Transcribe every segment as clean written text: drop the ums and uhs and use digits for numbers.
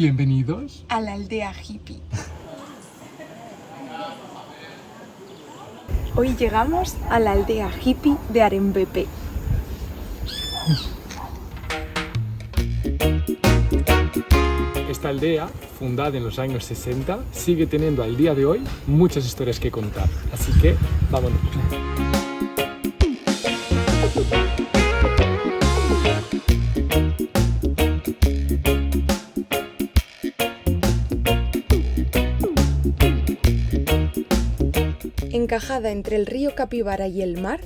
Bienvenidos a la aldea hippie. Hoy llegamos a la aldea hippie de Arembepe. Esta aldea, fundada en los años 60, sigue teniendo al día de hoy muchas historias que contar. Así que, vámonos. Encajada entre el río Capibara y el mar,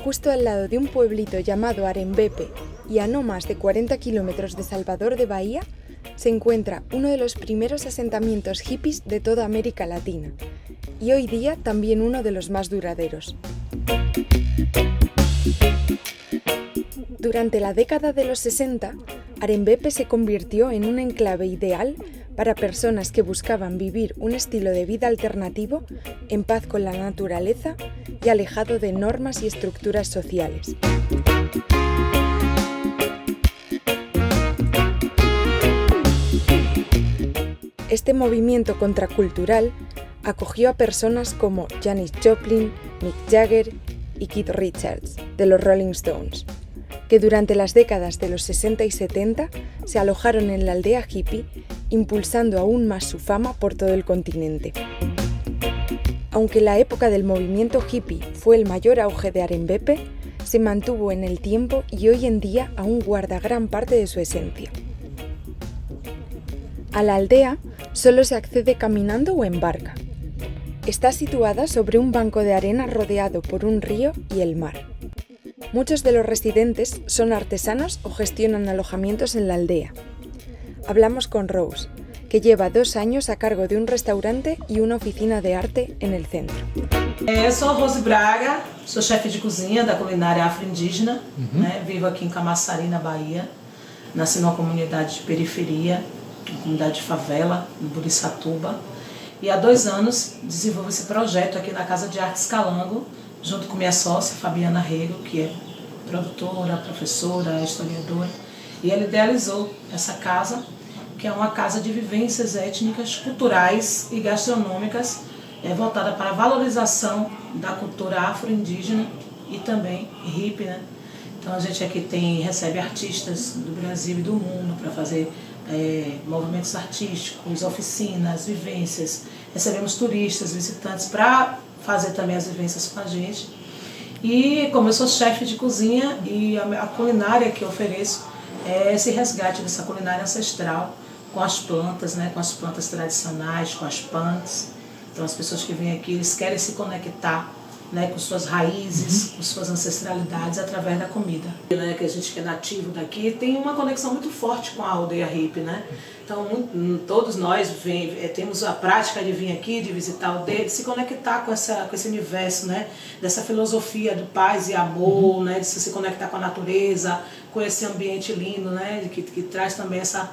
justo al lado de un pueblito llamado Arembepe y a no más de 40 kilómetros de Salvador de Bahía, se encuentra uno de los primeros asentamientos hippies de toda América Latina, y hoy día también uno de los más duraderos. Durante la década de los 60, Arembepe se convirtió en un enclave ideal para personas que buscaban vivir un estilo de vida alternativo, en paz con la naturaleza y alejado de normas y estructuras sociales. Este movimiento contracultural acogió a personas como Janis Joplin, Mick Jagger y Keith Richards, de los Rolling Stones, que durante las décadas de los 60 y 70 se alojaron en la aldea hippie, impulsando aún más su fama por todo el continente. Aunque la época del movimiento hippie fue el mayor auge de Arembepe, se mantuvo en el tiempo y hoy en día aún guarda gran parte de su esencia. A la aldea solo se accede caminando o en barca. Está situada sobre un banco de arena rodeado por un río y el mar. Muchos de los residentes son artesanos o gestionan alojamientos en la aldea. Hablamos con Rose, que lleva 2 años a cargo de un restaurante y una oficina de arte en el centro. Sou Rose Braga, sou chefe de cozinha da culinária afro-indígena, vivo aqui em Camaçari, na Bahia. Nasci numa comunidade de periferia, uma comunidade de favela, em Burissatuba. E há 2 anos desenvolvi esse projeto aqui na Casa de Artes Calango, junto com minha sócia, Fabiana Rego, que é produtora, professora, historiadora. E ela idealizou essa casa, que é uma casa de vivências étnicas, culturais e gastronômicas, voltada para a valorização da cultura afro-indígena e também hippie, né? Então a gente aqui recebe artistas do Brasil e do mundo para fazer movimentos artísticos, oficinas, vivências. Recebemos turistas, visitantes para fazer também as vivências com a gente. E como eu sou chefe de cozinha e a culinária que eu ofereço é esse resgate dessa culinária ancestral com as plantas, né, com as plantas tradicionais, com as punks. Então as pessoas que vêm aqui, eles querem se conectar, né, com suas raízes, com suas ancestralidades através da comida. Né, que a gente que é nativo daqui tem uma conexão muito forte com a aldeia hippie, né? Então todos nós temos a prática de vir aqui, de visitar a aldeia, de se conectar com esse universo, né? Dessa filosofia do paz e amor, né? De se conectar com a natureza, com esse ambiente lindo, né? Que traz também essa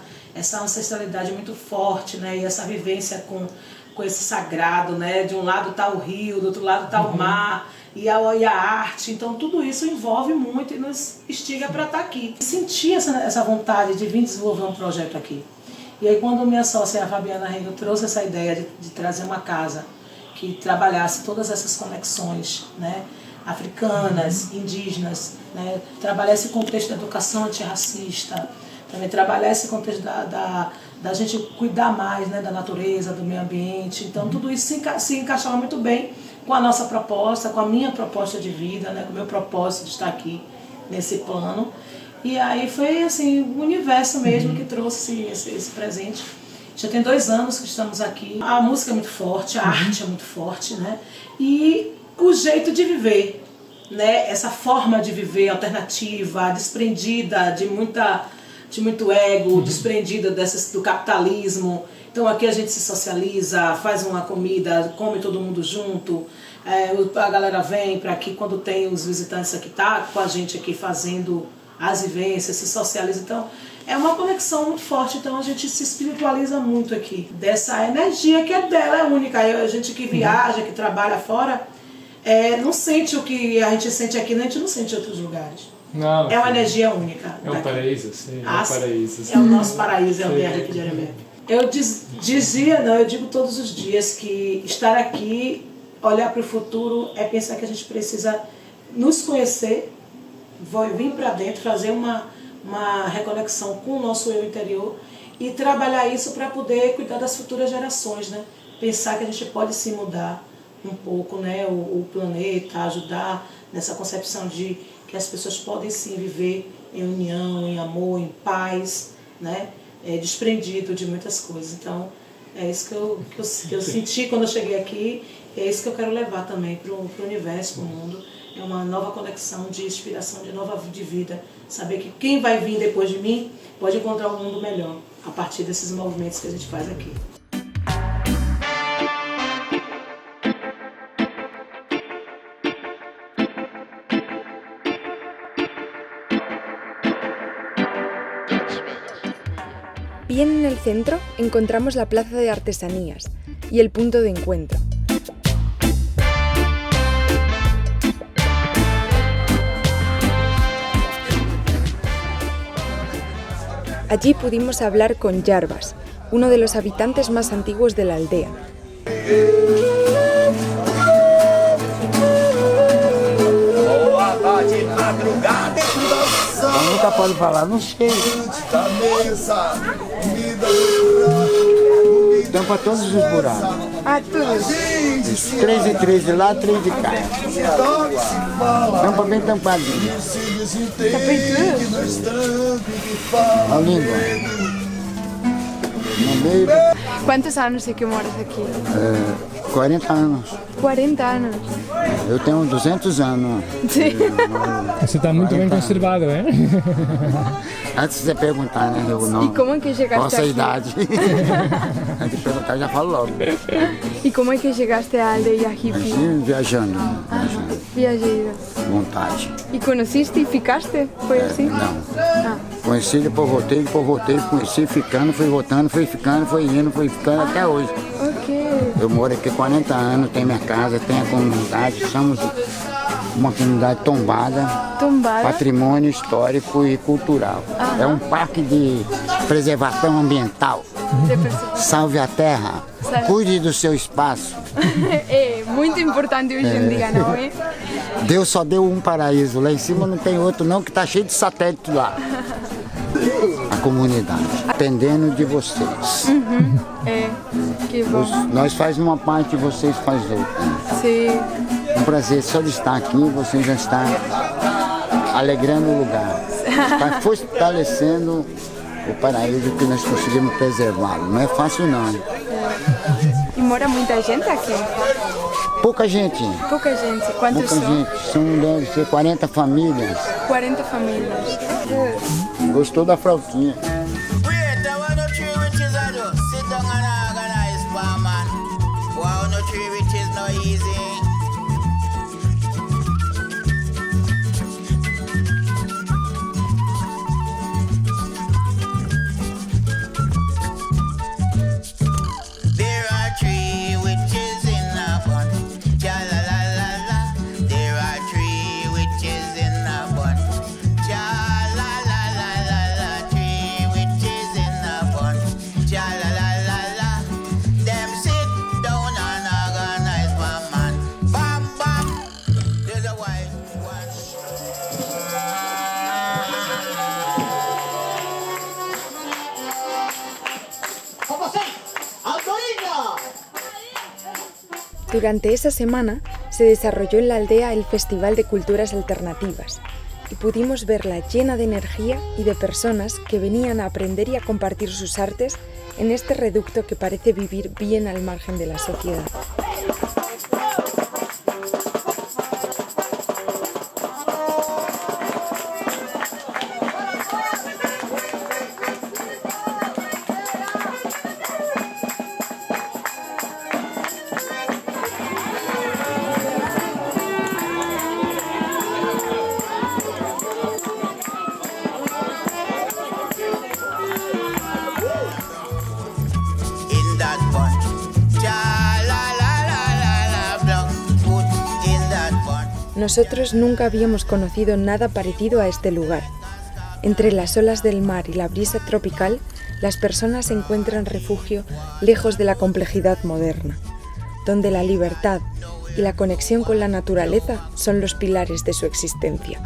ancestralidade muito forte, né? E essa vivência com esse sagrado, né? De um lado está o rio, do outro lado está o mar e a arte. Então tudo isso envolve muito e nos instiga para estar aqui. Senti essa vontade de vir desenvolver um projeto aqui. E aí quando minha sócia, a Fabiana Rego, trouxe essa ideia de trazer uma casa que trabalhasse todas essas conexões, né? Africanas, indígenas, né? Trabalhar esse contexto da educação antirracista, também trabalhar esse contexto da gente cuidar mais, né, da natureza, do meio ambiente. Então tudo isso se encaixava muito bem com a nossa proposta, com a minha proposta de vida, né, com o meu propósito de estar aqui nesse plano. E aí foi assim, o universo mesmo que trouxe esse presente. Já tem 2 anos que estamos aqui. A música é muito forte, a arte é muito forte, né? E o jeito de viver, né? Essa forma de viver alternativa, desprendida de muito ego, desprendida do capitalismo. Então aqui a gente se socializa, faz uma comida, come todo mundo junto. A galera vem para aqui quando tem os visitantes aqui, tá com a gente aqui fazendo as vivências, se socializa. Então é uma conexão muito forte, então a gente se espiritualiza muito aqui. Dessa energia que é dela, é única. A gente que viaja, que trabalha fora, não sente o que a gente sente aqui, a gente não sente em outros lugares. Não, é uma energia única. É um paraíso, sim. É o nosso paraíso, é o BR aqui de Arembepe. Eu digo todos os dias que estar aqui, olhar para o futuro, é pensar que a gente precisa nos conhecer, vir para dentro, fazer uma reconexão com o nosso eu interior e trabalhar isso para poder cuidar das futuras gerações, né? Pensar que a gente pode se mudar um pouco, né? O planeta, ajudar nessa concepção de que as pessoas podem sim viver em união, em amor, em paz, né? Desprendido de muitas coisas. Então, é isso que eu senti quando eu cheguei aqui, e é isso que eu quero levar também para o universo, para o mundo. É uma nova conexão de inspiração, de vida. Saber que quem vai vir depois de mim pode encontrar um mundo melhor a partir desses movimentos que a gente faz aqui. Bien en el centro encontramos la plaza de artesanías y el punto de encuentro. Allí pudimos hablar con Jarbas, uno de los habitantes más antiguos de la aldea. Nunca pode falar, não sei. Tampa todos os buracos. Ah, todos? 3 e 3 de lá, 3 de cá. Tampa bem tampadinha. Tapei tudo? A língua. No meio. ¿Cuántos años é que moras aqui? 40 anos. 40 anos. Eu tenho 200 anos. Sim. Você está muito bem conservado, hein? Antes de você perguntar, né? Eu não. E como é que chegaste Qual a sua aqui? idade? Antes de perguntar, eu já falo logo. E como é que chegaste à aldeia hippie? Assim, viajando. Viajeiro. Vontade. E conheciste e ficaste? Foi assim? Não. Ah. Conheci, depois voltei, conheci, ficando, fui voltando, fui ficando, fui indo, fui ficando até hoje. Ok. Eu moro aqui há 40 anos, tenho minha casa, tenho a comunidade, somos uma comunidade tombada, patrimônio histórico e cultural. É um parque de preservação ambiental. Salve a terra, cuide do seu espaço. É muito importante hoje em dia, não é? Deus só deu um paraíso, lá em cima não tem outro não, que tá cheio de satélite lá. A comunidade, dependendo de vocês. É, que bom. Nós faz uma parte e vocês faz outra. Sim. Um prazer só de estar aqui, você já está alegrando o lugar. Está fortalecendo o paraíso que nós conseguimos preservá-lo. Não é fácil não. E mora muita gente aqui? Pouca gente. Pouca gente. Quantos Pouca são? gente. Deve ser 40 famílias. 40 famílias. Gostou da frautinha? Durante esa semana se desarrolló en la aldea el Festival de Culturas Alternativas y pudimos verla llena de energía y de personas que venían a aprender y a compartir sus artes en este reducto que parece vivir bien al margen de la sociedad. Nosotros nunca habíamos conocido nada parecido a este lugar. Entre las olas del mar y la brisa tropical, las personas encuentran refugio lejos de la complejidad moderna, donde la libertad y la conexión con la naturaleza son los pilares de su existencia.